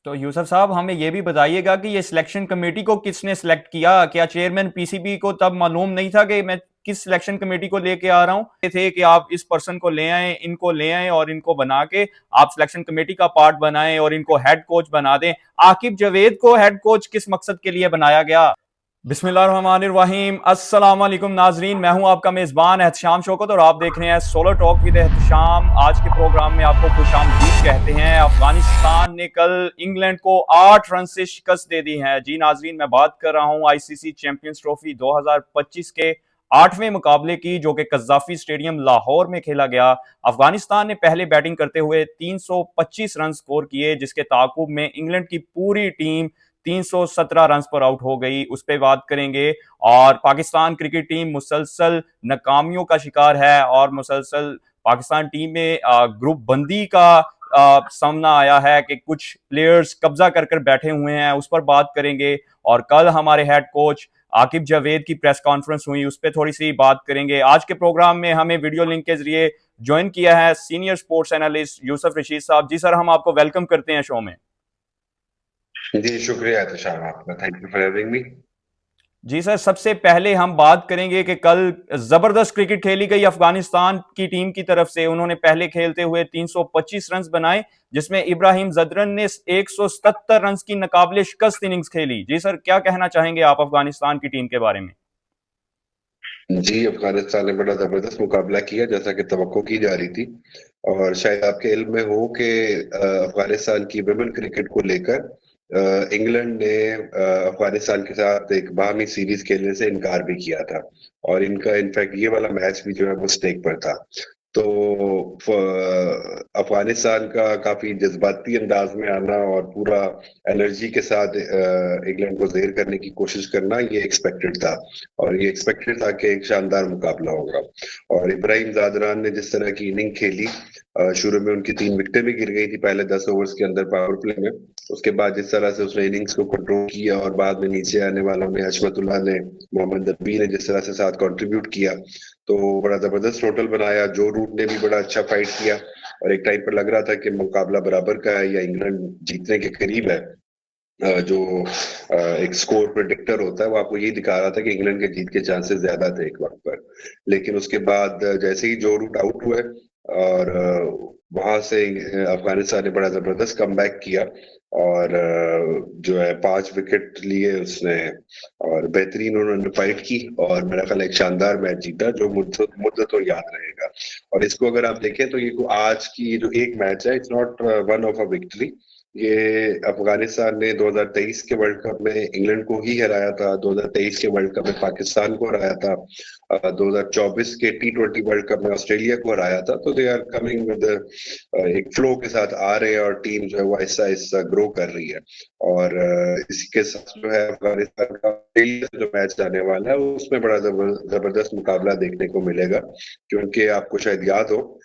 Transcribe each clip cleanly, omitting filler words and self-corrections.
तो यूसुफ साहब हमें यह भी बताइएगा कि ये सिलेक्शन कमेटी को किसने सिलेक्ट किया? क्या चेयरमैन पीसीबी को तब मालूम नहीं था कि मैं किस सिलेक्शन कमेटी को लेके आ रहा हूँ? ये थे कि आप इस पर्सन को ले आए, इनको ले आए और इनको बना के आप सिलेक्शन कमेटी का पार्ट बनाएं और इनको हेड कोच बना दें। आकिब जावेद को हेड कोच किस मकसद के लिए बनाया गया? बिस्मिल्लाहिर्रहमानिर्रहीम। अस्सलाम वालेकुम नाजरीन, मैं हूं आपका मेजबान एहतशाम शौकत और आप देख रहे हैं सोलो टॉक विद एहतशाम। आज के प्रोग्राम में आपको खुशामदीद कहते हैं। अफगानिस्तान ने कल इंग्लैंड को 8 रन से शिकस्त दे दी है। जी नाजरीन, मैं बात कर रहा हूं आईसीसी चैंपियंस ट्रॉफी 2025 के 8वें मुकाबले की, जो कि कज़ाफी स्टेडियम लाहौर में खेला गया। अफगानिस्तान ने पहले बैटिंग करते हुए 325 रन स्कोर किए, जिसके ताकुब में इंग्लैंड की पूरी टीम 317 रन पर आउट हो गई। उस पर बात करेंगे। और पाकिस्तान क्रिकेट टीम मुसलसल नाकामियों का शिकार है और मुसलसल पाकिस्तान टीम में ग्रुप बंदी का सामना आया है कि कुछ प्लेयर्स कब्जा कर कर बैठे हुए हैं, उस पर बात करेंगे। और कल हमारे हेड कोच आकिब जावेद की प्रेस कॉन्फ्रेंस हुई, उस पर थोड़ी सी बात करेंगे। आज के प्रोग्राम में हमें वीडियो लिंक के जरिए ज्वाइन किया है senior sports analyst Yusuf Rashid साहब। जी सर, हम आपको वेलकम करते हैं शो में। जी शुक्रिया तुषार आपका। Thank you for having me. जी सर, सबसे पहले हम बात करेंगे कि कल जबरदस्त क्रिकेट खेली गई अफगानिस्तान की टीम की तरफ से। उन्होंने पहले खेलते हुए 325 रन बनाए, जिसमें इब्राहिम जदरन ने 177 रन की नाकाबिले शिकस्त इनिंग्स खेली। जी सर, क्या कहना चाहेंगे आप अफगानिस्तान की टीम के बारे में? जी, अफगानिस्तान ने बड़ा जबरदस्त मुकाबला किया जैसा कि तवक्को की जा रही थी। और शायद आपके इल्म में हो कि अफगानिस्तान की वुमेन क्रिकेट को लेकर इंग्लैंड ने अफगानिस्तान के साथ एक बाहमी सीरीज खेलने से इनकार भी किया था। और इनका इनफैक्ट ये वाला मैच भी जो है वो स्टेक पर था। तो अफगानिस्तान का काफी जज्बाती अंदाज में आना और पूरा एनर्जी के साथ इंग्लैंड को जेर करने की कोशिश करना ये एक्सपेक्टेड था। और ये एक्सपेक्टेड था कि एक शानदार मुकाबला होगा। और इब्राहिम जादरान ने जिस तरह की इनिंग खेली, शुरू में उनकी 3 विकेटें भी गिर गई थी पहले 10 ओवर्स के अंदर पावर प्ले में। उसके बाद जिस तरह से उसने इनिंग्स को कंट्रोल किया और बाद में नीचे आने वालों ने हशमतुल्लाह ने, मोहम्मद नबी ने जिस तरह से साथ कंट्रीब्यूट किया, तो बड़ा जबरदस्त टोटल बनाया। जो रूट ने भी बड़ा अच्छा फाइट किया और एक टाइम पर लग रहा था कि मुकाबला बराबर का है या इंग्लैंड जीतने के करीब है। जो एक स्कोर प्रेडिक्टर होता है वो आपको यही दिखा रहा था कि इंग्लैंड के जीत के चांसेस ज्यादा थे एक वक्त पर। लेकिन उसके बाद जैसे ही जो रूट आउट हुए और वहां से अफगानिस्तान ने बड़ा जबरदस्त कमबैक किया। और जो है 5 विकेट लिए उसने और बेहतरीन उन्होंने फाइट की और मेरा ख्याल है एक शानदार मैच जीता जो मुद्दत मुद्दतों याद रहेगा। और इसको अगर आप देखें तो ये आज की जो एक मैच है, it's not one of a victory. ये अफगानिस्तान ने 2023 के वर्ल्ड कप में इंग्लैंड को ही हराया था, 2023 के वर्ल्ड कप में पाकिस्तान को हराया था, 2024 के T20 वर्ल्ड कप में ऑस्ट्रेलिया को हराया था। तो दे आर कमिंग विद एक फ्लो के साथ आ रहे हैं और टीम जो है वो ऐसा ऐसा ग्रो कर रही है। और इसी के साथ जो है अफगानिस्तान का जो मैच आने वाला है उसमें बड़ा जबरदस्त मुकाबला देखने को मिलेगा। क्योंकि आपको शायद याद हो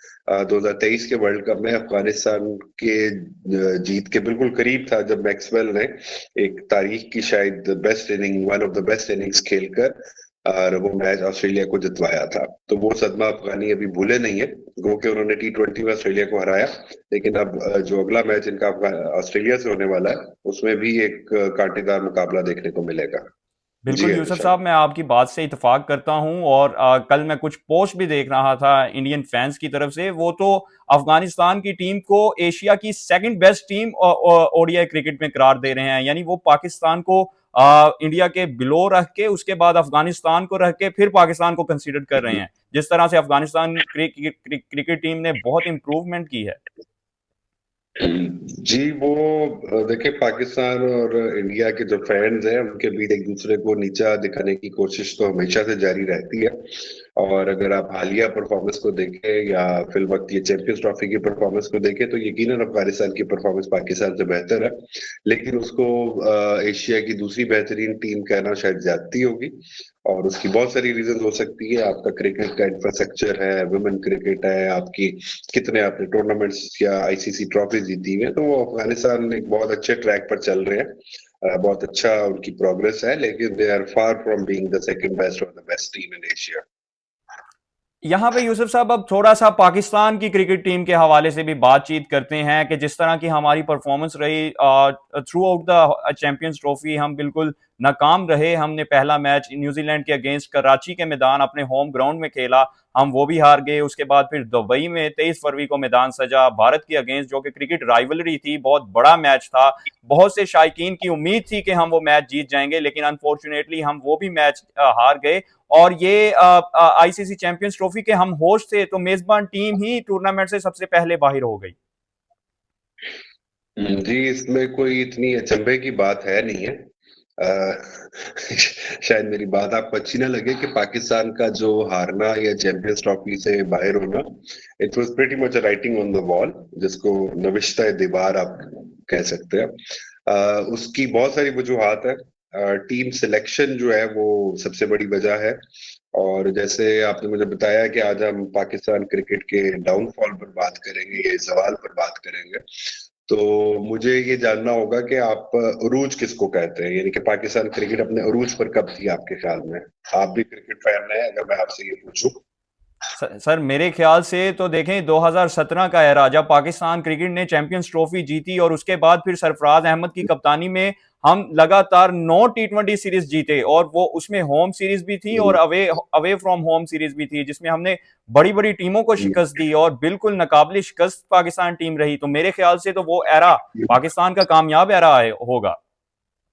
2023 के वर्ल्ड कप में अफगानिस्तान के जीत के बिल्कुल करीब था जब मैक्सवेल ने एक तारीख की शायद best inning, one of the best innings खेलकर और वो मैच ऑस्ट्रेलिया को जितवाया था। तो वो सदमा अफगानी अभी भूले नहीं है। गो के उन्होंने T20 में ऑस्ट्रेलिया को हराया, लेकिन अब जो अगला मैच इनका ऑस्ट्रेलिया से होने वाला है उसमें भी एक कांटेदार मुकाबला देखने को मिलेगा। जी बिल्कुल यूसुफ तुषार। साहब, मैं आपकी बात से इत्तेफाक करता हूं। और कल मैं कुछ पोस्ट भी देख रहा था इंडियन फैंस की तरफ से। वो तो अफगानिस्तान की टीम को एशिया की second best team ODI cricket में करार दे रहे हैं। यानी वो पाकिस्तान को इंडिया के बिलो रख के, उसके बाद अफगानिस्तान को रख के फिर पाकिस्तान को कंसीडर कर रहे हैं। जिस तरह से अफगानिस्तान क्रिकेट टीम ने बहुत इंप्रूवमेंट की है। जी वो देखिए, पाकिस्तान और इंडिया के जो फैंस हैं उनके बीच एक दूसरे को नीचा दिखाने की कोशिश तो हमेशा से जारी रहती है। और अगर आप हालिया परफॉर्मेंस को देखें या फिल वक्त ये चैंपियंस ट्रॉफी की परफॉर्मेंस को देखें तो यकीनन अफगानिस्तान की परफॉर्मेंस पाकिस्तान से बेहतर है। लेकिन उसको एशिया की दूसरी बेहतरीन टीम कहना शायद ज्यादती होगी। और उसकी बहुत सारी रीजन हो सकती है। आपका क्रिकेट का इंफ्रास्ट्रक्चर है, वुमेन क्रिकेट है आपकी, कितने आपने टूर्नामेंट्स या आईसीसी ट्रॉफी जीती हुई है। तो वो अफगानिस्तान एक बहुत अच्छे ट्रैक पर चल रहे हैं। बहुत अच्छा उनकी प्रोग्रेस है, लेकिन they are far from being the second best और the best team in Asia. यहाँ पे यूसुफ साहब अब थोड़ा सा पाकिस्तान की क्रिकेट टीम के हवाले से भी बातचीत करते हैं कि जिस तरह की हमारी परफॉर्मेंस रही through out the champions trophy, हम बिल्कुल नाकाम रहे। हमने पहला मैच न्यूजीलैंड के अगेंस्ट कराची के मैदान अपने होम ग्राउंड में खेला, हम वो भी हार गए। उसके बाद फिर दुबई में 23 फरवरी को मैदान सजा भारत के अगेंस्ट, जो कि क्रिकेट राइवलरी थी, बहुत बड़ा मैच था। बहुत से शायकीन की उम्मीद थी कि हम वो मैच जीत जाएंगे, लेकिन अनफॉर्चुनेटली हम वो भी मैच हार गए। और ये आईसीसी चैंपियंस ट्रॉफी के हम होस्ट थे, तो मेजबान टीम ही टूर्नामेंट से सबसे पहले बाहर हो गई। जी, इसमें कोई इतनी अचंभे की बात है नहीं है। शायद मेरी बात आपको अच्छी ना लगे कि पाकिस्तान का जो हारना या चैंपियंस ट्रॉफी से बाहर होना, it was pretty much writing on the wall, जिसको नविश्ता दीवार आप कह सकते हैं। उसकी बहुत सारी वजूहात है। टीम सिलेक्शन जो है वो सबसे बड़ी वजह है। और जैसे आपने मुझे बताया कि आज हम पाकिस्तान क्रिकेट के डाउनफॉल पर बात करेंगे, ये सवाल पर बात करेंगे, तो मुझे ये जानना होगा कि आप अरूज किसको कहते हैं, यानी कि पाकिस्तान क्रिकेट अपने अरूज पर कब थी आपके ख्याल में? आप भी क्रिकेट फैन हैं, अगर मैं आपसे ये पूछूं। सर मेरे ख्याल से तो देखें, 2017 का एरा जब पाकिस्तान क्रिकेट ने चैंपियंस ट्रॉफी जीती, और उसके बाद फिर सरफराज अहमद की कप्तानी में हम लगातार 9 T20 सीरीज जीते, और वो उसमें होम सीरीज भी थी और away away from home series भी थी, जिसमें हमने बड़ी बड़ी टीमों को शिकस्त दी और बिल्कुल नाकाबिल शिकस्त पाकिस्तान टीम रही। तो मेरे ख्याल से तो वो एरा पाकिस्तान का कामयाब एरा होगा।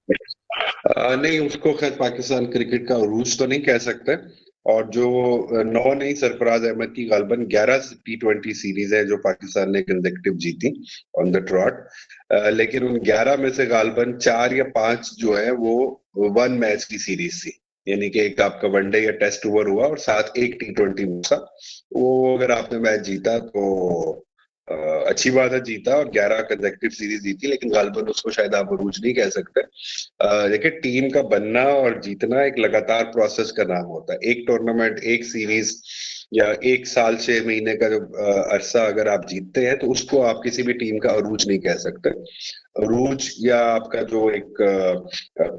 नहीं, उसको खैर पाकिस्तान क्रिकेट का अरूज तो नहीं कह सकते। और जो नौ नहीं, सरफराज अहमद की गालबन 11 T20 सीरीज है जो पाकिस्तान ने कंसेक्यूटिव जीती ऑन द ट्रॉट। लेकिन उन 11 में से गालबन 4 या 5 जो है वो वन मैच की सीरीज थी, यानी कि एक आपका वनडे या टेस्ट ओवर हुआ और साथ एक T20 था। वो अगर आपने मैच जीता तो अ, अच्छी बात है, जीता और 11 कंसेक्यूटिव सीरीज जीती, लेकिन गालबन उसको शायद आप अरूज नहीं कह सकते। देखिए, टीम का बनना और जीतना एक लगातार प्रोसेस का नाम होता है। एक टूर्नामेंट, एक सीरीज या एक साल 6 महीने का जो अरसा अगर आप जीतते हैं तो उसको आप किसी भी टीम का अरूज नहीं कह सकते। अरूज या आपका जो एक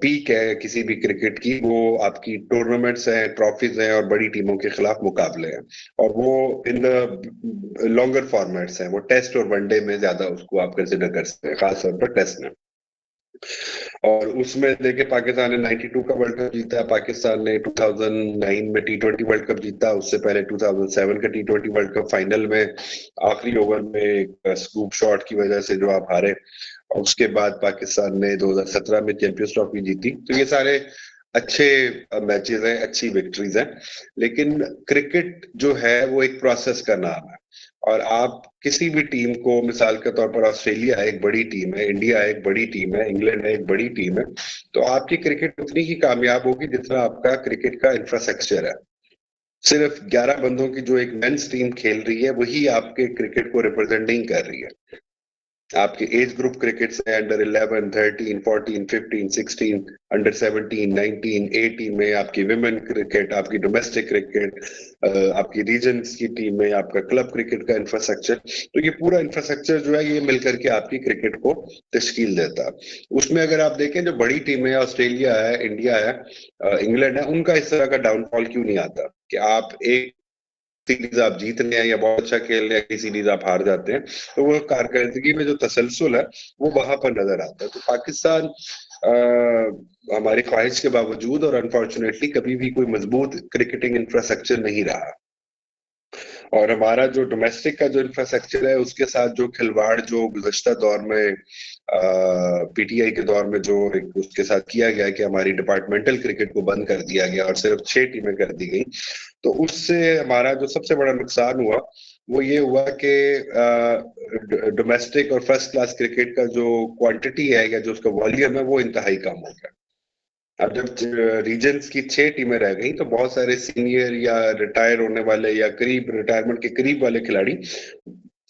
पीक है किसी भी क्रिकेट की, वो आपकी टूर्नामेंट्स हैं, ट्रॉफीज हैं और बड़ी टीमों के खिलाफ मुकाबले हैं। और वो इन द लॉन्गर फॉर्मेट्स हैं, वो टेस्ट और वनडे में ज्यादा उसको आप कंसिडर कर सकते हैं, खासतौर पर टेस्ट में। और उसमें देखिए, पाकिस्तान ने 92 का वर्ल्ड कप जीता, पाकिस्तान ने 2009 में T20 वर्ल्ड कप जीता, उससे पहले 2007 का T20 वर्ल्ड कप फाइनल में आखिरी ओवर में एक स्कूप शॉट की वजह से जो आप हारे। और उसके बाद पाकिस्तान ने 2017 में चैंपियंस ट्रॉफी जीती। तो ये सारे अच्छे मैचेस हैं, अच्छी विक्ट्रीज हैं। लेकिन क्रिकेट जो है वो एक प्रोसेस का नाम है। और आप किसी भी टीम को, मिसाल के तौर पर ऑस्ट्रेलिया एक बड़ी टीम है, इंडिया एक बड़ी टीम है, इंग्लैंड एक बड़ी टीम है, तो आपकी क्रिकेट उतनी ही कामयाब होगी जितना आपका क्रिकेट का इंफ्रास्ट्रक्चर है। सिर्फ 11 बंदों की जो एक मेंस टीम खेल रही है वही आपके क्रिकेट को रिप्रेजेंट नहीं कर रही है। आपके एज ग्रुप क्रिकेट से अंडर 11, 13, 14, 15, 16, अंडर 17, 19, 18 में आपकी विमेन क्रिकेट, आपकी डोमेस्टिक क्रिकेट, आपकी रीजन्स की टीम में आपका क्लब क्रिकेट का इंफ्रास्ट्रक्चर। तो ये पूरा इंफ्रास्ट्रक्चर जो है ये मिलकर के आपकी क्रिकेट को तश्कील देता है। उसमें अगर आप देखें, जो बड़ी टीम है, ऑस्ट्रेलिया है, इंडिया है, इंग्लैंड है, उनका इस तरह का डाउनफॉल क्यों नहीं आता कि आप एक सीरीज आप जीत रहे हैं या बहुत अच्छा खेल रहे हैं, सीरीज आप हार जाते हैं, तो वो कारकर्दगी में जो तसलसल है वो वहां पर नजर आता है। तो पाकिस्तान हमारी ख्वाहिश के बावजूद और अनफॉर्चुनेटली कभी भी कोई मजबूत क्रिकेटिंग इंफ्रास्ट्रक्चर नहीं रहा। और हमारा जो डोमेस्टिक का जो इंफ्रास्ट्रक्चर है उसके साथ जो खिलवाड़ जो गुज़श्ता दौर में पीटीआई के दौर में जो एक उसके साथ किया गया कि हमारी डिपार्टमेंटल क्रिकेट को बंद कर दिया गया और सिर्फ 6 टीमें कर दी गई, तो उससे हमारा जो सबसे बड़ा नुकसान हुआ वो ये हुआ कि डोमेस्टिक और फर्स्ट क्लास क्रिकेट का जो क्वांटिटी है या जो उसका वॉल्यूम है वो इंतहाई कम हो गया। अब जब रीजन्स की 6 टीमें रह गई तो बहुत सारे सीनियर या रिटायर होने वाले या करीब रिटायरमेंट के करीब वाले खिलाड़ी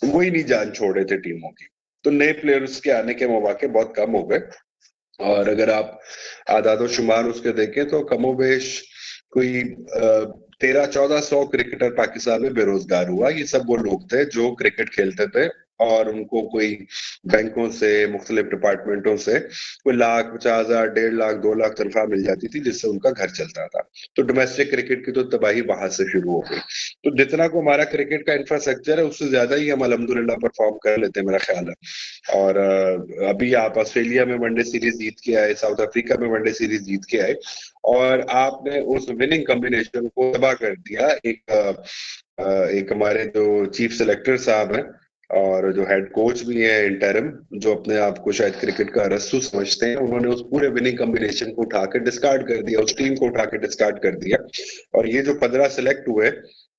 वही नहीं जान छोड़ रहे थे टीमों की। तो नए प्लेयर्स के आने के मौके बहुत कम हो गए। और अगर आप आदादो शुमार उसके देखें तो कमोबेश कोई 1300-1400 क्रिकेटर पाकिस्तान में बेरोजगार हुआ। ये सब वो लोग थे जो क्रिकेट खेलते थे और उनको कोई बैंकों से, मुख्तलिफ डिपार्टमेंटों से कोई लाख, 50,000, 1.5 लाख, 2 लाख तनख्वाह मिल जाती थी, जिससे उनका घर चलता था। तो डोमेस्टिक क्रिकेट की तो तबाही वहां से शुरू हो गई। तो जितना को हमारा क्रिकेट का इंफ्रास्ट्रक्चर है, उससे ज्यादा ही हम अल्हम्दुलिल्लाह परफॉर्म कर लेते हैं, मेरा ख्याल है। और अभी आप ऑस्ट्रेलिया में वनडे सीरीज जीत के आए, साउथ अफ्रीका में वनडे सीरीज जीत के आए, और आपने उस विनिंग कॉम्बिनेशन को तबाह कर दिया। एक हमारे जो चीफ सेलेक्टर साहब हैं और जो हेड कोच भी है इंटरिम, जो अपने आप को शायद क्रिकेट का रस्सू समझते हैं, उन्होंने उस पूरे विनिंग कॉम्बिनेशन को उठाकर डिस्कार्ड कर दिया, उस टीम को उठाकर डिस्कार्ड कर दिया। और ये जो 15 सेलेक्ट हुए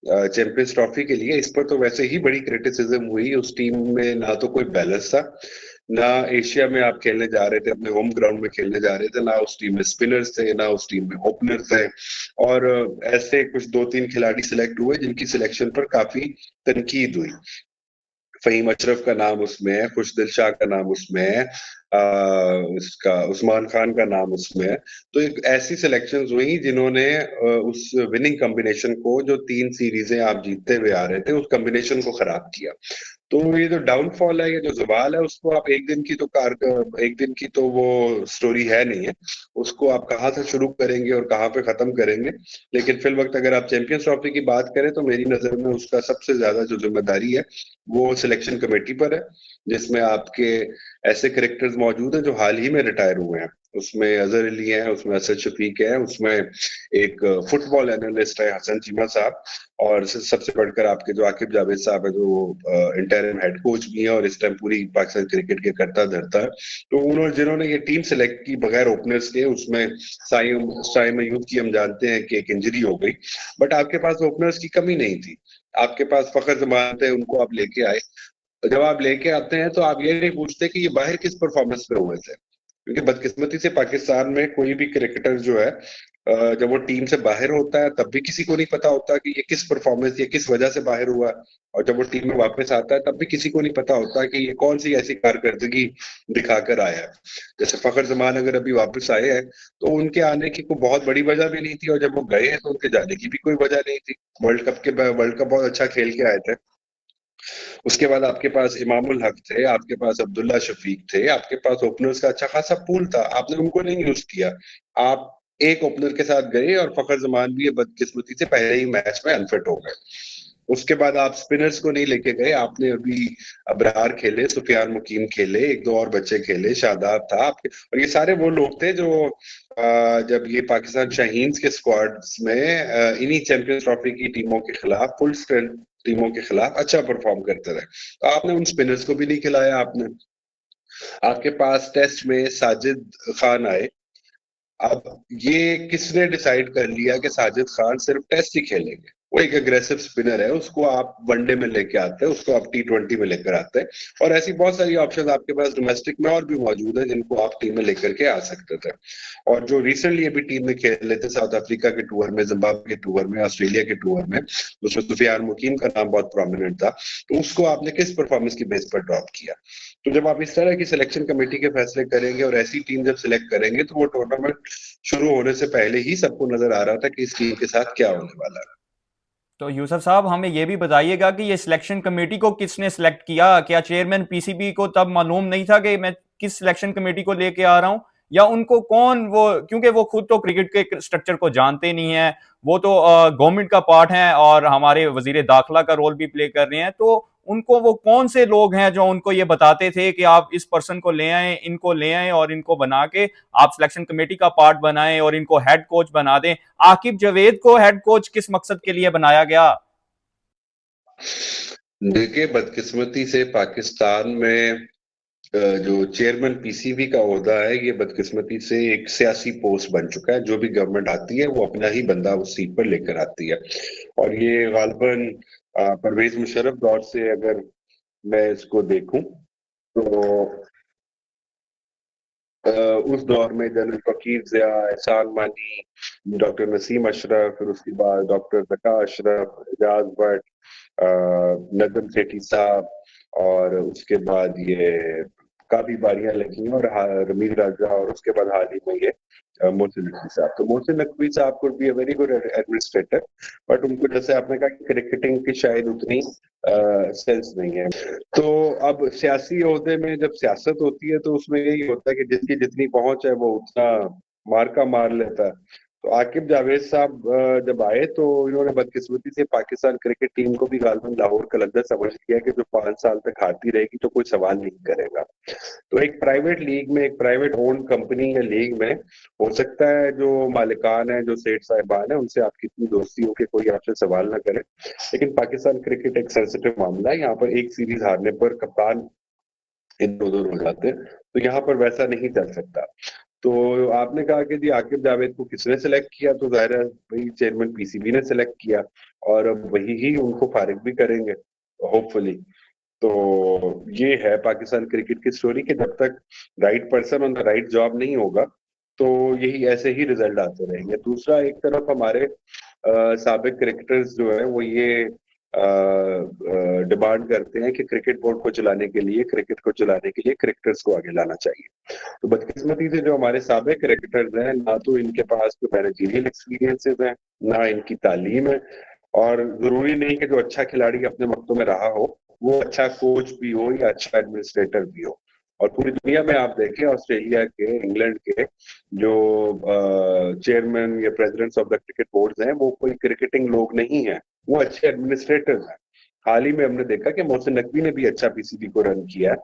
चैंपियंस ट्रॉफी के लिए, इस पर तो वैसे ही बड़ी क्रिटिसिज्म हुई। उस टीम में ना तो कोई बैलेंस था, ना एशिया में आप खेलने जा रहे थे, अपने होम ग्राउंड में खेलने जा रहे थे, ना उस टीम में स्पिनर्स थे, ना उस टीम में ओपनर्स थे। और ऐसे कुछ 2-3 खिलाड़ी सिलेक्ट हुए जिनकी सिलेक्शन पर काफी तनकीद हुई। फहीम अशरफ का नाम उसमें है, खुशदिल शाह का नाम उसमें है, इसका उस्मान खान का नाम उसमें है। तो एक ऐसी सिलेक्शंस हुई जिन्होंने उस विनिंग कॉम्बिनेशन को, जो 3 सीरीजें आप जीतते हुए आ रहे थे, उस कॉम्बिनेशन को खराब किया। तो ये जो डाउनफॉल है, ये जो ज़वाल है, उसको आप एक दिन की तो वो स्टोरी है नहीं है। उसको आप कहाँ से शुरू करेंगे और कहाँ पे खत्म करेंगे। लेकिन फिल वक्त अगर आप चैंपियंस ट्रॉफी की बात करें, तो मेरी नजर में उसका सबसे ज्यादा जो जिम्मेदारी है, वो सिलेक्शन कमेटी पर है, जिसमें आपके ऐसे क्रिकेटर्स मौजूद हैं जो हाल ही में रिटायर हुए हैं। उसमें अजहर अली है, उसमें असद शफीक है, उसमें एक फुटबॉल एनालिस्ट है हसन चीमा साहब, और सबसे बढ़कर आपके जो आकिब जावेद साहब है, जो इंटरिम हेड कोच भी है और इस टाइम पूरी पाकिस्तान क्रिकेट के करता धरता है। तो उन्होंने, जिन्होंने ये टीम सेलेक्ट की बगैर ओपनर्स के, उसमें साइम अयूब की हम जानते हैं कि एक इंजरी हो गई, बट आपके पास ओपनर्स की कमी नहीं थी। आपके पास फखर जमान थे, उनको आप लेके आए। जब आप लेके आते हैं तो आप ये नहीं पूछते कि ये बाहर किस परफॉर्मेंस पे हुए थे, क्योंकि बदकिस्मती से पाकिस्तान में कोई भी क्रिकेटर जो है, जब वो टीम से बाहर होता है तब भी किसी को नहीं पता होता कि ये किस परफॉर्मेंस, ये किस वजह से बाहर हुआ। और जब वो टीम में वापस आता है तब भी किसी को नहीं पता होता कि ये कौन सी ऐसी कारकर्दगी दिखाकर आया है। जैसे फखर जमान अगर अभी वापस आए हैं, तो उनके आने की कोई बहुत बड़ी वजह भी नहीं थी, और जब वो गए हैं तो उनके जाने की भी कोई वजह नहीं थी। वर्ल्ड कप बहुत अच्छा खेल के आए थे। उसके बाद आपके पास इमामुल हक थे, आपके पास अब्दुल्ला शफीक थे, आपके पास ओपनर्स का अच्छा खासा पूल था, आपने उनको नहीं यूज किया। आप एक ओपनर के साथ गए और फखर जमान भी बदकिस्मती से पहले ही मैच में अनफिट हो गए। उसके बाद आप स्पिनर्स को नहीं लेके गए, आपने अभी अबरार खेले, सुफियान मुकीम खेले, एक दो और बच्चे खेले, शादाब था आपके, और ये सारे वो लोग थे जो जब ये पाकिस्तान शाहीन्स के स्क्वाड्स में इन्हीं चैंपियंस ट्रॉफी की टीमों के खिलाफ, फुल स्ट्रेंथ टीमों के खिलाफ अच्छा परफॉर्म करते रहे। तो आपने उन स्पिनर्स को भी नहीं खिलाया। आपके पास टेस्ट में साजिद खान आए। अब ये किसने डिसाइड कर लिया कि साजिद खान सिर्फ टेस्ट ही खेलेंगे? वो एक अग्रेसिव स्पिनर है, उसको आप वनडे में लेके आते हैं, उसको आप T20 में लेकर आते हैं, और ऐसी बहुत सारी ऑप्शन आपके पास डोमेस्टिक में और भी मौजूद है जिनको आप टीम में लेकर के आ सकते थे। और जो रिसेंटली अभी टीम में खेल रहे थे, साउथ अफ्रीका के टूर में, जिम्बाब्वे के टूर में, ऑस्ट्रेलिया के टूर में, उसमें सुफियान मुकीम का नाम बहुत प्रोमिनेंट था। तो उसको आपने किस परफॉर्मेंस की बेस पर ड्रॉप किया? तो जब आप इस तरह की सिलेक्शन कमेटी के फैसले करेंगे और ऐसी टीम जब सिलेक्ट करेंगे, तो वो टूर्नामेंट शुरू होने से पहले ही सबको नजर आ रहा था कि इस टीम के साथ क्या होने वाला है। तो यूसुफ साहब, हमें यह भी बताइएगा कि ये सिलेक्शन कमेटी को किसने सिलेक्ट किया? क्या चेयरमैन पीसीबी को तब मालूम नहीं था कि मैं किस सिलेक्शन कमेटी को लेके आ रहा हूं? या उनको कौन वो, क्योंकि वो खुद तो क्रिकेट के स्ट्रक्चर को जानते नहीं है, वो तो गवर्नमेंट का पार्ट है और हमारे वजीर दाखिला का रोल भी प्ले कर रहे हैं, तो उनको वो कौन से लोग हैं जो उनको ये बताते थे कि आप इस पर्सन को ले आए, इनको ले आए और इनको बना के आप सिलेक्शन कमेटी का पार्ट बनाएं और इनको हेड कोच बना दें? आकिब जावेद को हेड कोच किस मकसद के लिए बनाया गया? देखिए, बदकिस्मती से पाकिस्तान में जो चेयरमैन पीसीबी का ओहदा है, ये बदकिस्मती से एक सियासी पोस्ट बन चुका है। जो भी गवर्नमेंट आती है वो अपना ही बंदा उस सीट पर लेकर आती है, और ये गालिबन परवेज मुशर्रफ दौर से अगर मैं इसको देखूं, तो उस दौर में जनरल फकीर जिया, एहसान मानी, डॉक्टर नसीम अशरफ, फिर उसके बाद डॉक्टर जका अशरफ, एजाज भट्ट, नदम सेठी साहब, और उसके बाद ये काफी बारियां लगी हैं, और रमीज राजा और उसके बाद हाल ही में ये मोहसिन नकवी साहब। तो मोहसिन नकवी साहब could be a very good administrator, but उनको जैसे आपने कहा क्रिकेटिंग की शायद उतनी सेंस नहीं है। तो अब सियासी ओहदे में जब सियासत होती है तो उसमें यही होता है कि जिसकी जितनी पहुंच है वो उतना मार्का मार लेता है। तो आकिब जावेद साहब जब आए तो इन्होंने बदकिस्मती से पाकिस्तान क्रिकेट टीम को भी गालबन लाहौर कलंदर समझ लिया कि जो 5 साल तक हारती रहेगी तो कोई सवाल नहीं करेगा। तो एक प्राइवेट लीग में, एक प्राइवेट ओन कंपनी या लीग में हो सकता है जो मालिकान है, जो सेठ साहिबान है, उनसे आपकी इतनी दोस्ती हो कि कोई आपसे सवाल ना करे। लेकिन पाकिस्तान क्रिकेट एक सेंसिटिव मामला है, यहाँ पर एक सीरीज हारने पर कप्तान इधर उधर हो जाते हैं, तो यहाँ पर वैसा नहीं चल सकता। तो आपने कहा कि जी आकिब जावेद को किसने सेलेक्ट किया, तो जाहिर है वही चेयरमैन पीसीबी ने सेलेक्ट किया, और अब वही ही उनको फारिग भी करेंगे होपफुली। तो ये है पाकिस्तान क्रिकेट की स्टोरी कि जब तक right person on the right job नहीं होगा तो यही ऐसे ही रिजल्ट आते रहेंगे। दूसरा, एक तरफ हमारे साबिक क्रिकेटर्स जो है वो ये डिमांड करते हैं कि क्रिकेट बोर्ड को चलाने के लिए, क्रिकेट को चलाने के लिए क्रिकेटर्स को आगे लाना चाहिए। तो बदकिस्मती से जो हमारे साबिक क्रिकेटर्स हैं, ना तो इनके पास कोई मैनेजरियल एक्सपीरियंसेस हैं, ना इनकी तालीम है, और जरूरी नहीं कि जो अच्छा खिलाड़ी अपने वक्तों में रहा हो वो अच्छा कोच भी हो या अच्छा एडमिनिस्ट्रेटर भी हो। और पूरी दुनिया में आप देखें, ऑस्ट्रेलिया के, इंग्लैंड के जो चेयरमैन या presidents of the cricket boards हैं वो कोई क्रिकेटिंग लोग नहीं है, वो अच्छे एडमिनिस्ट्रेटर्स हैं। हाल ही में हमने देखा कि मोहसिन नकवी ने भी अच्छा पीसीबी को रन किया,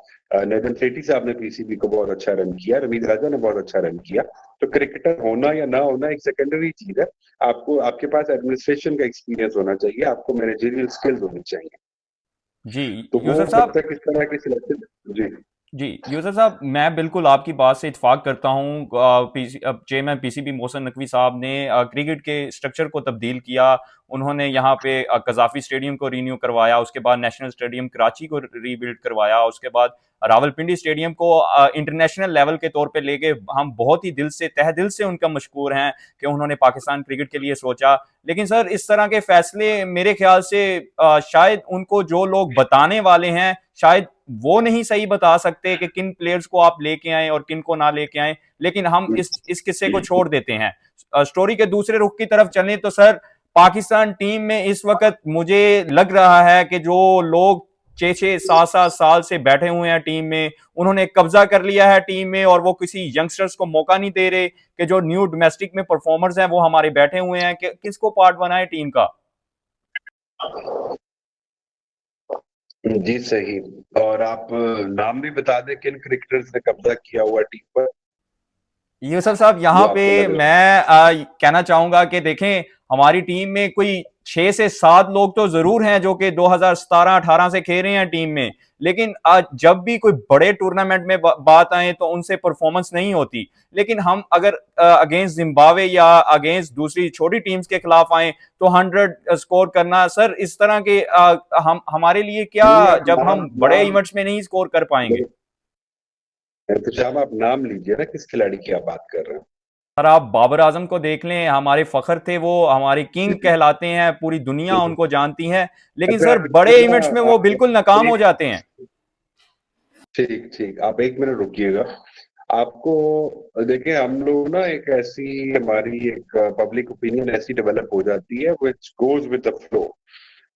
नजम सेठी साहब ने पीसीबी को बहुत अच्छा रन किया, रमीज राजा ने बहुत अच्छा रन किया। तो क्रिकेटर होना या ना होना एक सेकेंडरी चीज है, आपको आपके पास एडमिनिस्ट्रेशन का एक्सपीरियंस होना चाहिए, आपको मैनेजरियल स्किल्स होनी चाहिए। जी तो वो यूसुफ जब साहब। तक इस तरह की सिलेक्शन। जी जी यूसुफ साहब, मैं बिल्कुल आपकी बात से इत्फाक करता हूँ। चेयरमैन पीसीबी मोहसिन नकवी साहब ने क्रिकेट के स्ट्रक्चर को तब्दील किया। उन्होंने यहाँ पे कजाफी स्टेडियम को रीन्यू करवाया, उसके बाद नेशनल स्टेडियम कराची को रीबिल्ड करवाया, उसके बाद रावलपिंडी स्टेडियम को इंटरनेशनल लेवल के तौर पे लेके हम बहुत ही दिल से, तह दिल से उनका मशकूर हैं कि उन्होंने पाकिस्तान क्रिकेट के लिए सोचा। लेकिन सर, इस तरह के फैसले मेरे ख्याल से शायद उनको जो लोग बताने वाले हैं शायद वो नहीं सही बता सकते कि किन प्लेयर्स को आप लेके आए और किन को ना लेके आए। लेकिन हम इस किस्से को छोड़ देते हैं। स्टोरी के दूसरे रुख की तरफ चलें तो सर, पाकिस्तान टीम में इस वक्त मुझे लग रहा है कि जो लोग 6-6 7-7 साल से बैठे हुए हैं टीम में, उन्होंने कब्जा कर लिया है टीम में, और वो किसी यंगस्टर्स को मौका नहीं दे रहे कि जो न्यू डोमेस्टिक में परफॉर्मर्स हैं वो हमारे बैठे हुए हैं कि किसको पार्ट बनाए टीम का। जी सही। और आप नाम भी बता दें किन क्रिकेटर्स ने कब्जा किया हुआ टीम पर, यूसुफ साहब, जो यहाँ पे आपको लग रहा मैं कहना चाहूंगा कि देखें, हमारी टीम में कोई 6 से 7 लोग तो जरूर हैं जो कि 2017-18 से खेल रहे हैं टीम में। लेकिन आज जब भी कोई बड़े टूर्नामेंट में बात आए तो उनसे परफॉर्मेंस नहीं होती। लेकिन हम अगर अगेंस्ट जिम्बाब्वे या अगेंस्ट दूसरी छोटी टीम्स के खिलाफ आए तो 100 स्कोर करना, सर इस तरह के हम हमारे लिए क्या, नहीं, आप जब नाम हम बड़े नाम इवेंट्स में नहीं स्कोर कर पाएंगे। एहतशाम, आप नाम लीजिए ना, किस खिलाड़ी की आप बात कर रहे सर, आप बाबर आजम को देख लें, हमारे फखर थे, वो हमारे किंग हैं। कहलाते हैं, पूरी दुनिया उनको जानती है। लेकिन अच्छा, सर बड़े इवेंट्स में वो आप बिल्कुल नाकाम हो एक जाते हैं। ठीक ठीक, आप 1 मिनट रुकिएगा। आपको देखिए, हम लोग ना एक ऐसी, हमारी एक पब्लिक ओपिनियन ऐसी डेवलप हो जाती है which goes with the flow.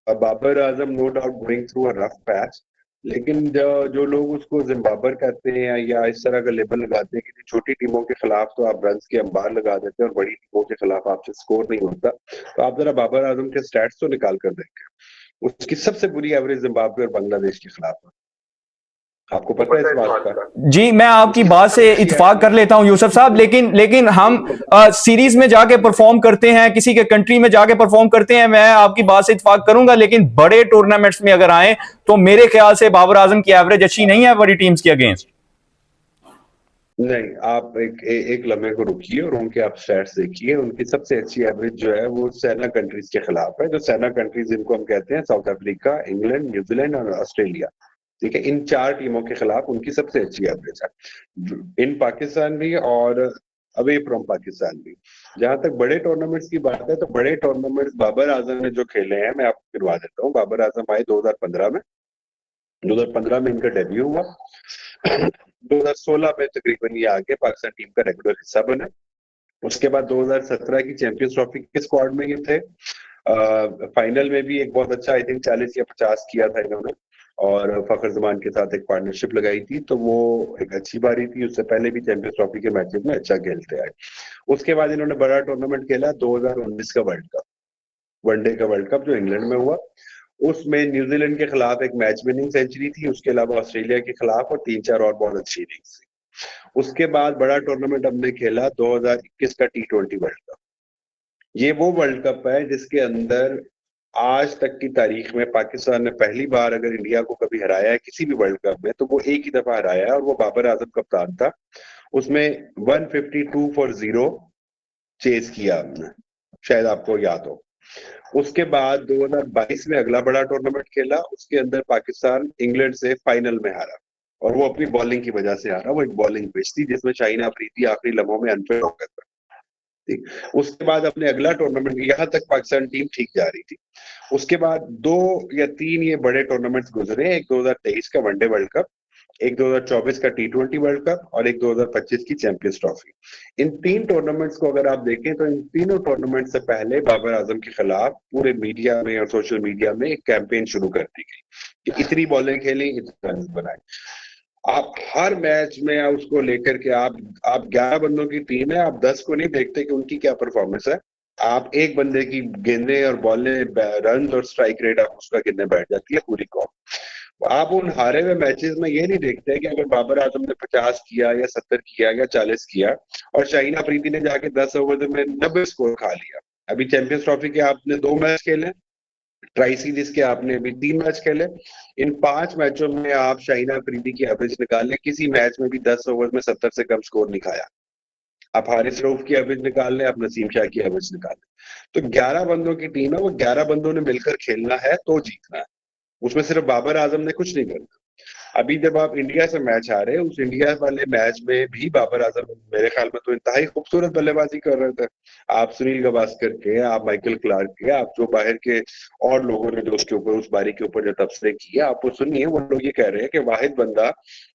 Babar Azam no doubt going through a rough patch, लेकिन जो लोग उसको जिम्बाबर कहते हैं या इस तरह का लेबल लगाते हैं कि छोटी टीमों के खिलाफ तो आप रन के अंबार लगा देते हैं और बड़ी टीमों के खिलाफ आपसे स्कोर नहीं होता, तो आप जरा बाबर आजम के स्टैट्स तो निकाल कर देखें। उसकी सबसे बुरी एवरेज जिम्बाब्वे और बांग्लादेश के खिलाफ है। आपको पता है इस बात का? जी, मैं आपकी उसकी बात सबसे से अच्छी इत्फाक कर एवरेज, लेता हूं यूसुफ साहब, लेकिन लेकिन हम सीरीज में जाके परफॉर्म करते हैं, किसी के कंट्री में जाके परफॉर्म करते हैं, मैं आपकी बात से इत्फाक करूंगा। लेकिन बड़े टूर्नामेंट्स में अगर आए तो मेरे ख्याल से बाबर आजम की एवरेज अच्छी नहीं है बड़ी टीम्स के अगेंस्ट। नहीं, आप एक लम्हे को रुकिए और उनके आप स्टैट्स देखिए। उनकी सबसे अच्छी एवरेज जो है वो सेना कंट्रीज के खिलाफ है। जो सेना कंट्रीज जिनको हम कहते हैं साउथ अफ्रीका, इंग्लैंड, न्यूजीलैंड और ऑस्ट्रेलिया, ठीक है, इन 4 टीमों के खिलाफ उनकी सबसे अच्छी एवरेज है, इन पाकिस्तान भी और अवे फ्रॉम पाकिस्तान भी। जहां तक बड़े टूर्नामेंट्स की बात है, तो बड़े टूर्नामेंट्स बाबर आजम ने जो खेले हैं, मैं आपको गिनवा देता हूँ। बाबर आजम आए 2015 में, 2015 में इनका डेब्यू हुआ। 2016 में तकरीबन ये आके पाकिस्तान टीम का रेगुलर हिस्सा बना। उसके बाद 2017 की चैंपियंस ट्रॉफी के स्क्वाड में ये थे। फाइनल में भी एक बहुत अच्छा, आई थिंक 40 या 50 किया था इन्होंने, और फखर जमान के साथ एक पार्टनरशिप लगाई थी, तो वो एक अच्छी बारी थी। उससे पहले भी चैंपियंस ट्रॉफी के मैचेस में अच्छा खेलते आए। उसके बाद इन्होंने बड़ा टूर्नामेंट खेला 2019 का वर्ल्ड कप, वनडे का वर्ल्ड कप जो इंग्लैंड में हुआ। उसमें न्यूजीलैंड के खिलाफ एक मैच विनिंग सेंचुरी थी, उसके अलावा ऑस्ट्रेलिया के खिलाफ और 3-4 और बहुत अच्छी इनिंग्स थी। उसके बाद बड़ा टूर्नामेंट हमने खेला 2021 का T20 वर्ल्ड कप। ये वो वर्ल्ड कप है जिसके अंदर आज तक की तारीख में पाकिस्तान ने पहली बार अगर इंडिया को कभी हराया है किसी भी वर्ल्ड कप में, तो वो एक ही दफा हराया है, और वो बाबर आजम कप्तान था। उसमें 152 फॉर 0 चेज किया हमने, शायद आपको याद हो। उसके बाद 2022 में अगला बड़ा टूर्नामेंट खेला, उसके अंदर पाकिस्तान इंग्लैंड से फाइनल में हारा, और वो अपनी बॉलिंग की वजह से हारा। वो एक बॉलिंग पिच थी जिसमें शाहीन अफरीदी आखिरी लम्हों में अनफिट हो गया था। ठीक। उसके बाद अपने अगला टूर्नामेंट, यहाँ तक पाकिस्तान टीम ठीक जा रही थी। उसके बाद 2 या 3 ये बड़े टूर्नामेंट्स गुजरे, एक 2023 का वनडे वर्ल्ड कप, एक 2024 का T20 वर्ल्ड कप, और एक 2025 की चैंपियंस ट्रॉफी। इन 3 टूर्नामेंट्स को अगर आप देखें तो इन तीनों टूर्नामेंट से पहले बाबर आजम के खिलाफ पूरे मीडिया में और सोशल मीडिया में एक कैंपेन शुरू कर दी गई कि इतनी बॉलें खेली, इतने रन बनाए। आप हर मैच में उसको लेकर के आप 11 बंदों की टीम है, आप 10 को नहीं देखते कि उनकी क्या परफॉर्मेंस है। आप एक बंदे की गेंदें और बॉलें, रन और स्ट्राइक रेट आप उसका गिनने बैठ जाती है पूरी कौम। आप उन हारे हुए मैचेस में ये नहीं देखते कि अगर बाबर आजम ने 50 किया या 70 किया या 40 किया और शाहीन अफरीदी ने जाके 10 ओवर में 90 स्कोर खा लिया। अभी चैंपियंस ट्रॉफी के आपने 2 मैच खेले, ट्राई सीरीज के आपने अभी 3 मैच खेले। इन 5 मैचों में आप शाहीन अफरीदी की एवरेज निकाल, किसी मैच में भी 10 ओवर में 70 से कम स्कोर नहीं खाया। आप हारिस रऊफ की एवरेज निकाल लें, आप नसीम शाह की एवरेज निकाल लें। तो 11 बंदों की टीम है, वो 11 बंदों ने मिलकर खेलना है तो जीतना है। उसमें सिर्फ बाबर आजम ने कुछ नहीं करना। अभी जब आप इंडिया से मैच आ रहे हैं, उस इंडिया वाले मैच में भी बाबर आजम मेरे ख्याल में तो इंतहाई खूबसूरत बल्लेबाजी कर रहे थे। आप सुनील गावस्कर के, आप माइकल क्लार्क के, आप जो बाहर के और लोगों ने जो उसके ऊपर, उस बारी के ऊपर जो तबसरे किए, आप वो सुनिए। वो लोग ये कह रहे हैं कि वाहिद बंदा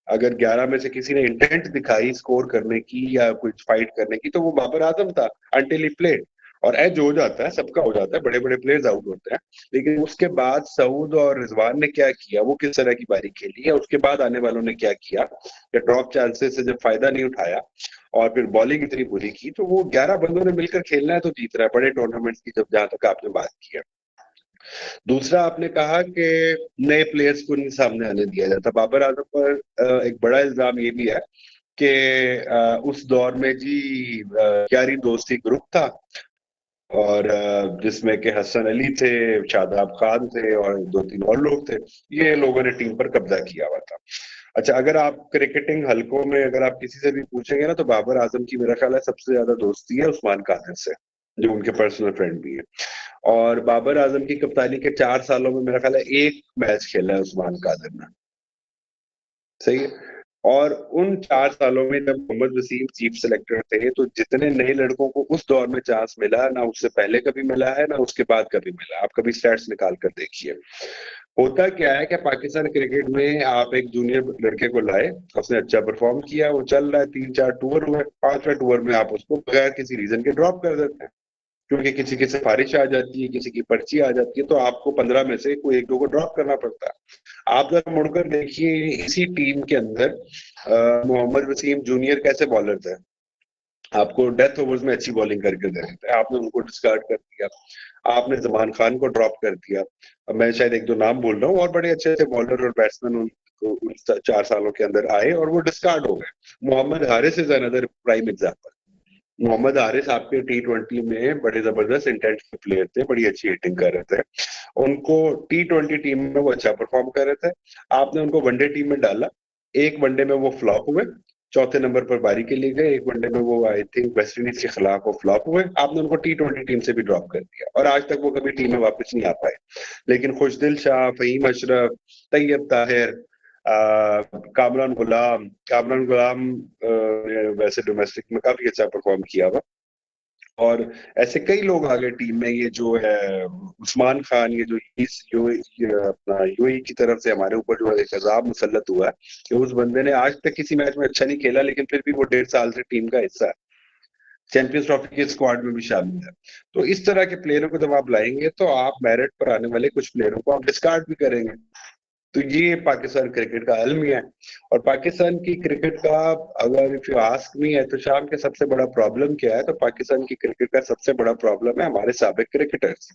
अगर 11 में से किसी ने इंटेंट दिखाई स्कोर करने की या कुछ फाइट करने की, तो वो बाबर आजम था, अंटिल ही प्लेड। और एज हो जाता है, सबका हो जाता है, बड़े बड़े प्लेयर्स आउट होते हैं, लेकिन उसके बाद सऊद और रिजवान ने क्या किया, वो किस तरह की बारी खेली है, उसके बाद आने वालों ने क्या किया, कि ड्रॉप चांसेस से जब फायदा नहीं उठाया और फिर बॉलिंग इतनी बुरी की, तो वो 11 बंदों ने मिलकर खेलना है तो जीत रहा है बड़े टूर्नामेंट्स की, जब जहां तक आपने बात की है। दूसरा, आपने कहा कि नए प्लेयर्स को नहीं सामने आने दिया जाता। बाबर आजम पर एक बड़ा इल्जाम ये भी है कि उस दौर में जी यारी दोस्ती ग्रुप था, और जिसमें कि हसन अली थे, शादाब खान थे और 2-3 और लोग थे। ये लोगों ने टीम पर कब्जा किया हुआ था। अच्छा, अगर आप क्रिकेटिंग हलकों में अगर आप किसी से भी पूछेंगे ना, तो बाबर आजम की मेरा ख्याल है सबसे ज्यादा दोस्ती है उस्मान कादिर से, जो उनके पर्सनल फ्रेंड भी है। और बाबर आजम की कप्तानी के 4 सालों में मेरा ख्याल है 1 मैच खेला है उस्मान कादिर ने, सही है। और उन 4 सालों में जब मोहम्मद वसीम चीफ सेलेक्टर थे, तो जितने नए लड़कों को उस दौर में चांस मिला, ना उससे पहले कभी मिला है ना उसके बाद कभी मिला। आप कभी स्टैट्स निकाल कर देखिए। होता क्या है कि पाकिस्तान क्रिकेट में आप एक जूनियर लड़के को लाए, उसने अच्छा परफॉर्म किया, वो चल रहा है, 3-4 टूर हुए, 5वें टूर में आप उसको बगैर किसी रीजन के ड्रॉप कर देते हैं, क्योंकि किसी की सिफारिश आ जाती है, किसी की पर्ची आ जाती है, तो आपको 15 में से कोई 1-2 को ड्रॉप करना पड़ता है। आप जरा मुड़कर देखिए, इसी टीम के अंदर मोहम्मद वसीम जूनियर कैसे बॉलर थे, आपको डेथ ओवर्स में अच्छी बॉलिंग करके दे रहे थे, आपने उनको डिस्कार्ड कर दिया। आपने जमान खान को ड्रॉप कर दिया। अब मैं शायद 1-2 नाम बोल रहा हूँ, और बड़े अच्छे अच्छे बॉलर और बैट्समैन उन 4 सालों के अंदर आए और वो डिस्कार्ड हो गए। Mohammad Haris is another prime example. Mohammad Haris आपके T20 में बड़े जबरदस्त इंटेंट के प्लेयर थे, बड़ी अच्छी हिटिंग कर रहे थे, उनको T20 टीम में वो अच्छा परफॉर्म कर रहे थे। आपने उनको वनडे टीम में डाला, एक वनडे में वो फ्लॉप हुए, चौथे नंबर पर बारी के लिए गए, एक वनडे में वो आई थिंक वेस्ट इंडीज के खिलाफ वो फ्लॉप हुए, आपने उनको T20 टीम से भी ड्रॉप कर दिया, और आज तक वो कभी टीम में वापस नहीं आ पाए। लेकिन खुशदिल शाह, फहीम अशरफ, तैयब ताहिर, कामरान गुलाम वैसे डोमेस्टिक में काफी अच्छा परफॉर्म किया हुआ, और ऐसे कई लोग आ गए टीम में, ये जो है उस्मान खान, ये जो अपना यूएई की तरफ से हमारे ऊपर जो एक अजाब मुसल्लत हुआ है कि उस बंदे ने आज तक किसी मैच में अच्छा नहीं खेला, लेकिन फिर भी वो 1.5 साल से टीम का हिस्सा है, चैंपियंस ट्रॉफी के स्क्वाड में भी शामिल है। तो इस तरह के प्लेयरों को जब आप लाएंगे तो आप मेरिट पर आने वाले कुछ प्लेयरों को आप डिस्कार्ड भी करेंगे। तो ये पाकिस्तान क्रिकेट का अलमिया है। और पाकिस्तान की क्रिकेट का, अगर इफ यू आस्क मी है, तो शाम के सबसे बड़ा प्रॉब्लम क्या है, तो पाकिस्तान की क्रिकेट का सबसे बड़ा प्रॉब्लम है हमारे साबिक क्रिकेटर्स।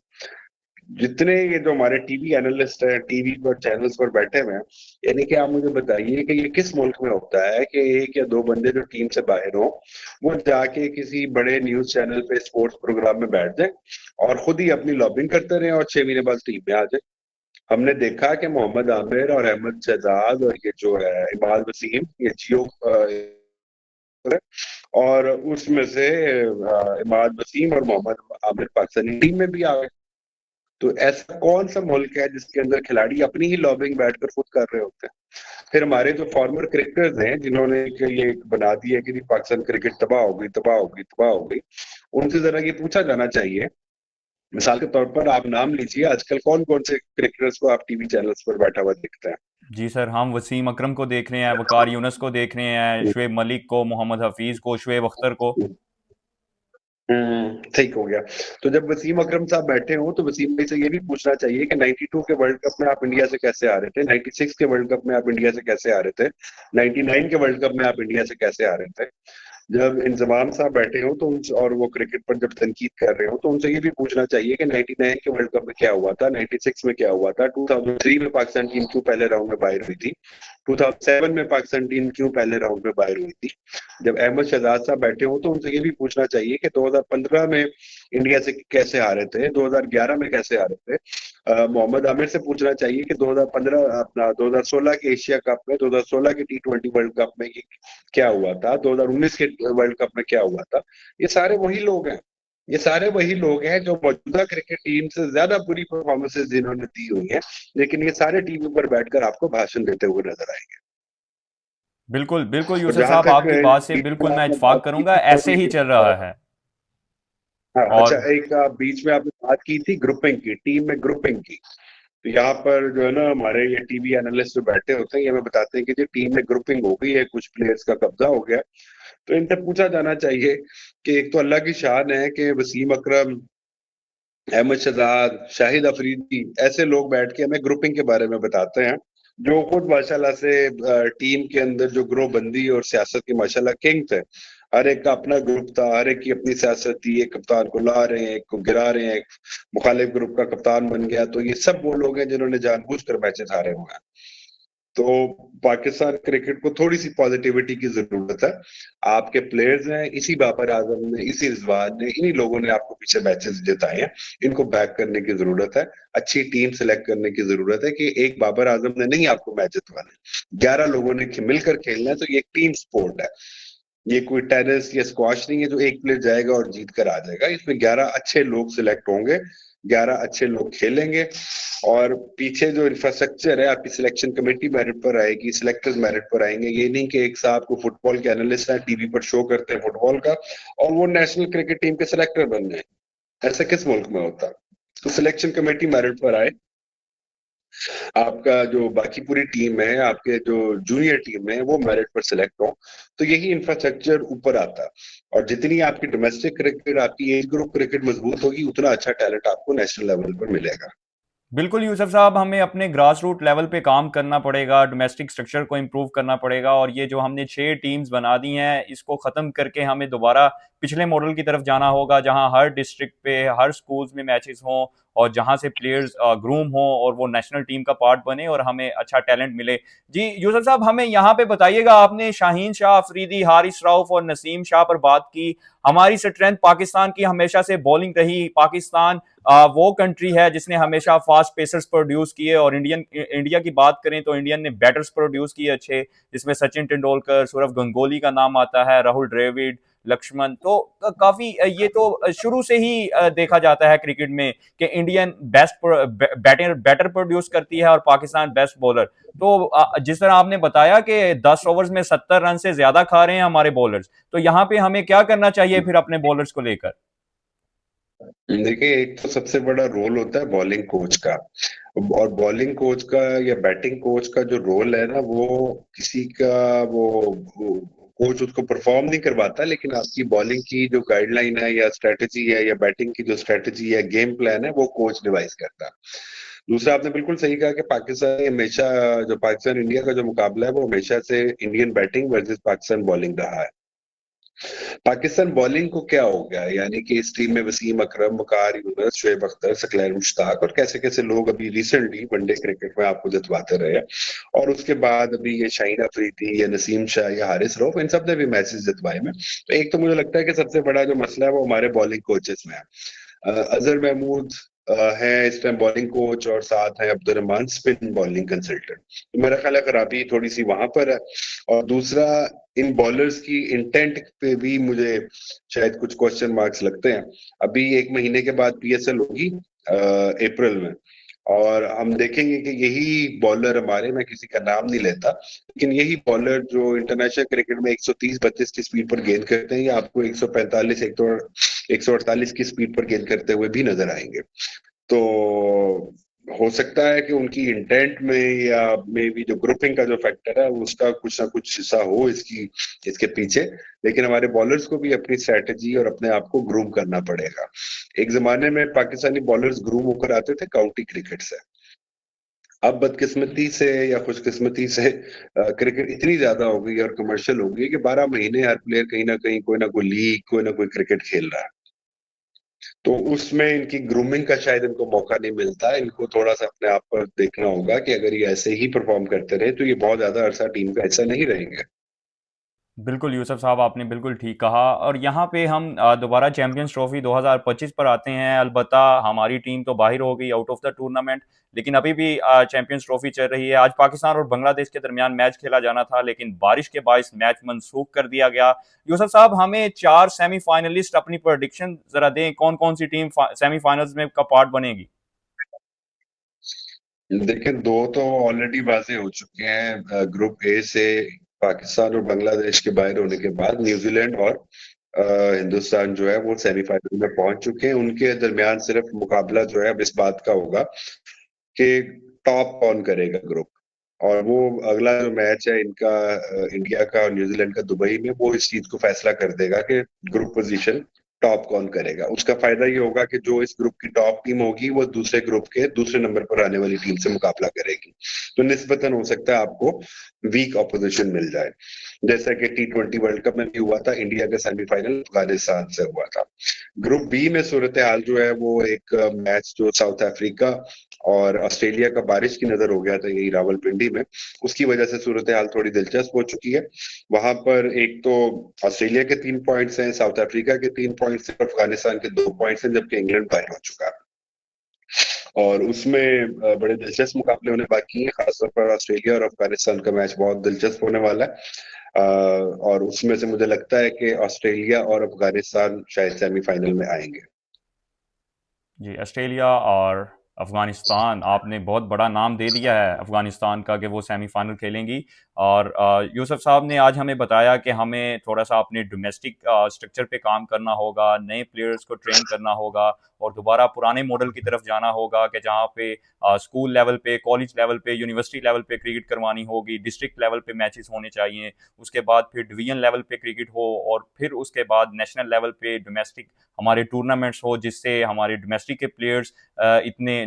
जितने ये जो हमारे टीवी एनालिस्ट हैं, टीवी पर चैनल्स पर बैठे हुए हैं, यानी कि आप मुझे बताइए कि ये किस मुल्क में होता है कि एक या दो बंदे जो टीम से बाहर हो, वो जाके किसी बड़े न्यूज चैनल पे स्पोर्ट्स प्रोग्राम में बैठ जाए और खुद ही अपनी लॉबिंग करते रहे और 6 महीने बाद टीम में आ जाए। हमने देखा कि मोहम्मद आमिर और अहमद शहजाद और ये जो है इमाद वसीम, ये जियो और उसमें से इमाद वसीम और मोहम्मद आमिर पाकिस्तानी टीम में भी आ गए। तो ऐसा कौन सा मुल्क है जिसके अंदर खिलाड़ी अपनी ही लॉबिंग बैठकर खुद कर रहे होते हैं? फिर हमारे जो फॉर्मर क्रिकेटर्स हैं जिन्होंने ये बना दिया कि पाकिस्तान क्रिकेट तबाह हो गई, तबाह हो गई, तबाह हो गई, उनसे जरा ये पूछा जाना चाहिए। मिसाल के तौर पर आप नाम लीजिए, आजकल कौन कौन से क्रिकेटर्स को आप टीवी चैनल्स पर बैठा हुआ देखते हैं? जी सर, हम वसीम अकरम को देख रहे हैं, वकार यूनुस को देख रहे हैं, शुएब मलिक को, मोहम्मद हफीज को, शुएब अख्तर को। ठीक हो गया। तो जब वसीम अकरम साहब बैठे हो तो वसीम भाई से ये भी पूछना चाहिए कि 92 के वर्ल्ड कप में आप इंडिया से कैसे आ रहे थे, 96 के वर्ल्ड कप में आप इंडिया से कैसे आ रहे थे, 99 के वर्ल्ड कप में आप इंडिया से कैसे आ रहे थे। जब इंजमाम साहब बैठे हो तो उनसे, और वो क्रिकेट पर जब तनकीद कर रहे हो, तो उनसे ये भी पूछना चाहिए कि 99 के वर्ल्ड कप में क्या हुआ था, 96 में क्या हुआ था, 2003 में पाकिस्तान टीम क्यों पहले राउंड में बाहर हुई थी, 2007 में पाकिस्तान टीम क्यों पहले राउंड में बाहर हुई थी। जब अहमद शहजाद साहब बैठे हो तो उनसे ये भी पूछना चाहिए कि 2015 में इंडिया से कैसे हारे थे, 2011 में कैसे हारे थे। मोहम्मद आमिर से पूछना चाहिए कि 2015 अपना 2016 के एशिया कप में, 2016 के T20 वर्ल्ड कप में ये क्या हुआ था, 2019 के वर्ल्ड कप में क्या हुआ था। ये सारे वही लोग हैं, ये सारे वही लोग हैं जो मौजूदा क्रिकेट टीम से ज्यादा बुरी परफॉर्मेंसेज जिन्होंने दी हुई है, लेकिन ये सारे टीवी पर बैठकर आपको भाषण देते हुए नजर आएंगे। बिल्कुल बिल्कुल और यूसुफ जहां साहब, तक आपकी बात से बीच में बिल्कुल मैं आपने इत्फाक बात की करूंगा, ऐसे ही थी, चल रहा है। हाँ अच्छा, और एक बीच में आपने बात की थी ग्रुपिंग की, टीम में ग्रुपिंग की। तो यहाँ पर जो है ना, हमारे ये टीवी एनालिस्ट जो बैठे होते हैं, ये हमें बताते हैं कि जो टीम में ग्रुपिंग हो गई है, कुछ प्लेयर्स का कब्जा हो गया। तो इनसे पूछा जाना चाहिए कि एक तो अल्लाह की शान है कि वसीम अकरम, अहमद शहजाद, शाहिद अफरीदी, ऐसे लोग बैठ के हमें ग्रुपिंग के बारे में बताते हैं, जो खुद माशाल्लाह से टीम के अंदर जो ग्रुप बंदी और सियासत के माशाल्लाह किंग थे। हर एक का अपना ग्रुप था, हर एक की अपनी सियासत थी, एक कप्तान को ला रहे हैं, एक को गिरा रहे हैं, एक मुखालिफ ग्रुप का कप्तान बन गया। तो ये सब वो लोग हैं जिन्होंने जानबूझकर मैचेस हारे हुए हैं। तो पाकिस्तान क्रिकेट को थोड़ी सी पॉजिटिविटी की जरूरत है। आपके प्लेयर्स हैं, इसी बाबर आजम ने, इसी रिजवान ने, इन्हीं लोगों ने आपको पीछे मैचेस जिताए हैं, इनको बैक करने की जरूरत है। अच्छी टीम सेलेक्ट करने की जरूरत है कि एक बाबर आजम ने नहीं आपको मैच जितवाने, 11 लोगों ने मिलकर खेलना है। तो ये एक टीम स्पोर्ट है, ये कोई टेनिस या स्क्वाश नहीं है जो एक प्लेयर जाएगा और जीत कर आ जाएगा। इसमें 11 अच्छे लोग सिलेक्ट होंगे, 11 अच्छे लोग खेलेंगे, और पीछे जो इंफ्रास्ट्रक्चर है, आपकी सिलेक्शन कमेटी मेरिट पर आएगी, सिलेक्टर्स मेरिट पर आएंगे। ये नहीं कि एक साहब को फुटबॉल के एनालिस्ट है, टीवी पर शो करते हैं फुटबॉल का, और वो नेशनल क्रिकेट टीम के सिलेक्टर बन जाए। ऐसा किस मुल्क में होता? तो सिलेक्शन कमेटी मेरिट पर आए, आपका जो बाकी पूरी टीम है, आपके जो जूनियर टीम है, वो मेरिट पर सिलेक्ट हो, तो यही इंफ्रास्ट्रक्चर ऊपर आता है। और जितनी आपकी डोमेस्टिक क्रिकेट, आपकी एज ग्रुप क्रिकेट मजबूत होगी, उतना अच्छा टैलेंट आपको नेशनल लेवल पर मिलेगा। बिल्कुल यूसुफ साहब, हमें अपने ग्रास रूट लेवल पे काम करना पड़ेगा, डोमेस्टिक स्ट्रक्चर को इम्प्रूव करना पड़ेगा, और ये जो हमने 6 टीम्स बना दी हैं, इसको ख़त्म करके हमें दोबारा पिछले मॉडल की तरफ जाना होगा, जहां हर डिस्ट्रिक्ट पे, हर स्कूल्स में मैचेस हों, और जहां से प्लेयर्स ग्रूम हों और वो नेशनल टीम का पार्ट बने और हमें अच्छा टैलेंट मिले। जी यूसुफ साहब, हमें यहाँ पे बताइएगा, आपने शाहीन शाह अफरीदी, हारिस रऊफ और नसीम शाह पर बात की। हमारी स्ट्रेंथ पाकिस्तान की हमेशा से बॉलिंग रही। पाकिस्तान वो कंट्री है जिसने हमेशा फास्ट पेसर्स प्रोड्यूस किए, और इंडिया की बात करें तो इंडियन ने बैटर्स प्रोड्यूस किए अच्छे, जिसमें सचिन तेंदुलकर, सौरव गंगोली का नाम आता है, राहुल द्रविड़, लक्ष्मण। तो काफी ये तो शुरू से ही देखा जाता है क्रिकेट में कि इंडियन बेस्ट बैटर प्रोड्यूस करती है और पाकिस्तान बेस्ट बॉलर। तो जिस तरह आपने बताया कि 10 ओवर्स में 70 रन से ज्यादा खा रहे हैं हमारे बॉलर्स, तो यहाँ पे हमें क्या करना चाहिए फिर अपने बॉलर्स को लेकर? देखिए, एक तो सबसे बड़ा रोल होता है बॉलिंग कोच का। और बॉलिंग कोच का या बैटिंग कोच का जो रोल है ना, वो किसी का वो कोच उसको परफॉर्म नहीं करवाता, लेकिन आपकी बॉलिंग की जो गाइडलाइन है या स्ट्रेटजी है या बैटिंग की जो स्ट्रेटजी है, गेम प्लान है, वो कोच डिवाइस करता है। दूसरा, आपने बिल्कुल सही कहा कि पाकिस्तान हमेशा, जो पाकिस्तान इंडिया का जो मुकाबला है, वो हमेशा से Indian batting versus Pakistan bowling रहा है। पाकिस्तान बॉलिंग को क्या हो गया, यानी कि इस टीम में वसीम अकरम, वकार यूनुस, शोएब अख्तर, सकलैन मुश्ताक और कैसे कैसे लोग अभी रिसेंटली वनडे क्रिकेट में आपको जतवाते रहे हैं। और उसके बाद अभी ये शाहीन अफरीदी या नसीम शाह या हारिस रऊफ, इन सब ने भी मैचेस जितवाए में। तो एक तो मुझे लगता है कि सबसे बड़ा जो मसला है वो हमारे बॉलिंग कोचेस में है। अजहर महमूद है इस टाइम बॉलिंग कोच, और साथ है Abdul Rahman spin bowling consultant. तो मेरा ख्याल है खराबी थोड़ी सी वहां पर है। और दूसरा, इन बॉलर्स की इंटेंट पे भी मुझे शायद कुछ क्वेश्चन मार्क्स लगते हैं। अभी एक महीने के बाद पीएसएल होगी अप्रैल में, और हम देखेंगे कि यही बॉलर हमारे, मैं किसी का नाम नहीं लेता, लेकिन यही बॉलर जो इंटरनेशनल क्रिकेट में 130-132 की स्पीड पर गेंद करते हैं, या आपको 145 148 की स्पीड पर गेंद करते हुए भी नजर आएंगे। तो हो सकता है कि उनकी इंटेंट में या मे भी जो ग्रुपिंग का जो फैक्टर है उसका कुछ ना कुछ हिस्सा हो इसकी, इसके पीछे। लेकिन हमारे बॉलर्स को भी अपनी स्ट्रेटजी और अपने आप को ग्रूम करना पड़ेगा। एक जमाने में पाकिस्तानी बॉलर्स ग्रूम होकर आते थे काउंटी क्रिकेट से। अब बदकिस्मती से या खुशकिस्मती से क्रिकेट इतनी ज्यादा हो गई और कमर्शियल हो गई कि 12 महीने हर प्लेयर कहीं ना कहीं कोई ना कोई लीग, कोई ना कोई क्रिकेट खेल रहा है। तो उसमें इनकी ग्रूमिंग का शायद इनको मौका नहीं मिलता है। इनको थोड़ा सा अपने आप पर देखना होगा कि अगर ये ऐसे ही परफॉर्म करते रहे तो ये बहुत ज्यादा अरसा टीम का हिस्सा नहीं रहेंगे। बिल्कुल यूसुफ साहब, आपने बिल्कुल ठीक कहा। और यहाँ पे हम दोबारा चैंपियंस ट्रॉफी 2025 पर आते हैं। अलबत्ता हमारी टीम तो बाहर हो गई, आउट ऑफ द टूर्नामेंट, लेकिन अभी भी चैंपियंस ट्रॉफी चल रही है। आज पाकिस्तान और बांग्लादेश के दरमियान मैच खेला जाना था, लेकिन बारिश के बायस मैच मनसूख कर दिया गया। यूसुफ साहब, हमें 4 सेमीफाइनलिस्ट अपनी प्रोडिक्शन जरा दें, कौन कौन सी टीम सेमीफाइनल्स में का पार्ट बनेगी? देखिए, दो तो ऑलरेडी वाजे हो चुके हैं ग्रुप ए से। पाकिस्तान और बांग्लादेश के बाहर होने के बाद न्यूजीलैंड और हिंदुस्तान जो है वो सेमीफाइनल में पहुंच चुके हैं। उनके दरमियान सिर्फ मुकाबला जो है अब इस बात का होगा कि टॉप कौन करेगा ग्रुप। और वो अगला जो मैच है इनका, इंडिया का और न्यूजीलैंड का दुबई में, वो इस चीज को फैसला कर देगा कि ग्रुप पोजीशन टॉप कौन करेगा। उसका फायदा ये होगा कि जो इस ग्रुप की टॉप टीम होगी वो दूसरे ग्रुप के दूसरे नंबर पर आने वाली टीम से मुकाबला करेगी। तो निस्बतन हो सकता है आपको वीक ऑपोजिशन मिल जाए, जैसा कि T20 वर्ल्ड कप में भी हुआ था। इंडिया का सेमीफाइनल अफगानिस्तान से हुआ था। ग्रुप बी में सूरत हाल जो है वो एक मैच जो साउथ अफ्रीका और ऑस्ट्रेलिया का बारिश की नजर हो गया था यही रावलपिंडी में, उसकी वजह से सूरत हाल थोड़ी दिलचस्प हो चुकी है। वहां पर एक तो ऑस्ट्रेलिया के 3 पॉइंट्स हैं, साउथ अफ्रीका के 3 पॉइंट्स हैं, अफगानिस्तान के 2 पॉइंट्स हैं, जबकि इंग्लैंड बाहर हो चुका है। और उसमें बड़े दिलचस्प मुकाबले होने बाकी हैं, खासतौर पर ऑस्ट्रेलिया और अफगानिस्तान का मैच बहुत दिलचस्प होने वाला है। और उसमें से मुझे लगता है कि ऑस्ट्रेलिया और अफगानिस्तान शायद सेमीफाइनल में आएंगे। जी, ऑस्ट्रेलिया और अफगानिस्तान, आपने बहुत बड़ा नाम दे दिया है अफगानिस्तान का कि वो सेमीफाइनल खेलेंगी। और यूसुफ साहब ने आज हमें बताया कि हमें थोड़ा सा अपने डोमेस्टिक स्ट्रक्चर पे काम करना होगा, नए प्लेयर्स को ट्रेन करना होगा, और दोबारा पुराने मॉडल की तरफ जाना होगा कि जहाँ पे स्कूल लेवल पे, कॉलेज लेवल पे, यूनिवर्सिटी लेवल पे क्रिकेट करवानी होगी, डिस्ट्रिक्ट लेवल पे मैचेस होने चाहिए, उसके बाद फिर डिवीजन लेवल पे क्रिकेट हो, और फिर उसके बाद नेशनल लेवल पे डोमेस्टिक हमारे टूर्नामेंट्स हो, जिससे हमारे डोमेस्टिक के प्लेयर्स इतने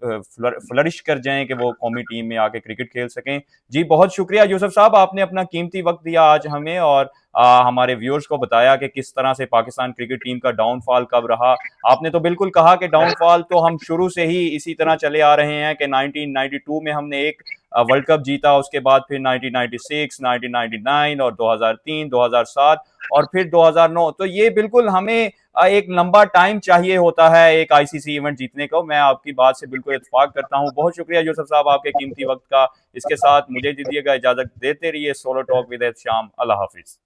फ्लरिश कर जाएं कि वो कौमी टीम में आके क्रिकेट खेल सकें। जी, बहुत शुक्रिया यूसुफ साहब, आपने अपना कीमती वक्त दिया आज हमें, और हमारे व्यूअर्स को बताया कि किस तरह से पाकिस्तान क्रिकेट टीम का डाउनफॉल कब रहा। आपने तो बिल्कुल कहा कि डाउनफॉल तो हम शुरू से ही इसी तरह चले आ रहे हैं कि 1992 में हमने एक वर्ल्ड कप जीता, उसके बाद फिर 1996, 1999 और 2003, 2007 और फिर 2009। तो ये बिल्कुल हमें एक लंबा टाइम चाहिए होता है एक आईसीसी इवेंट जीतने को। मैं आपकी बात से बिल्कुल इत्तेफाक करता हूं। बहुत शुक्रिया यूसुफ साहब आपके कीमती वक्त का। इसके साथ मुझे दीजिएगा इजाजत, देते रहिए सोलो टॉक विद शाम। अल्लाह हाफिज।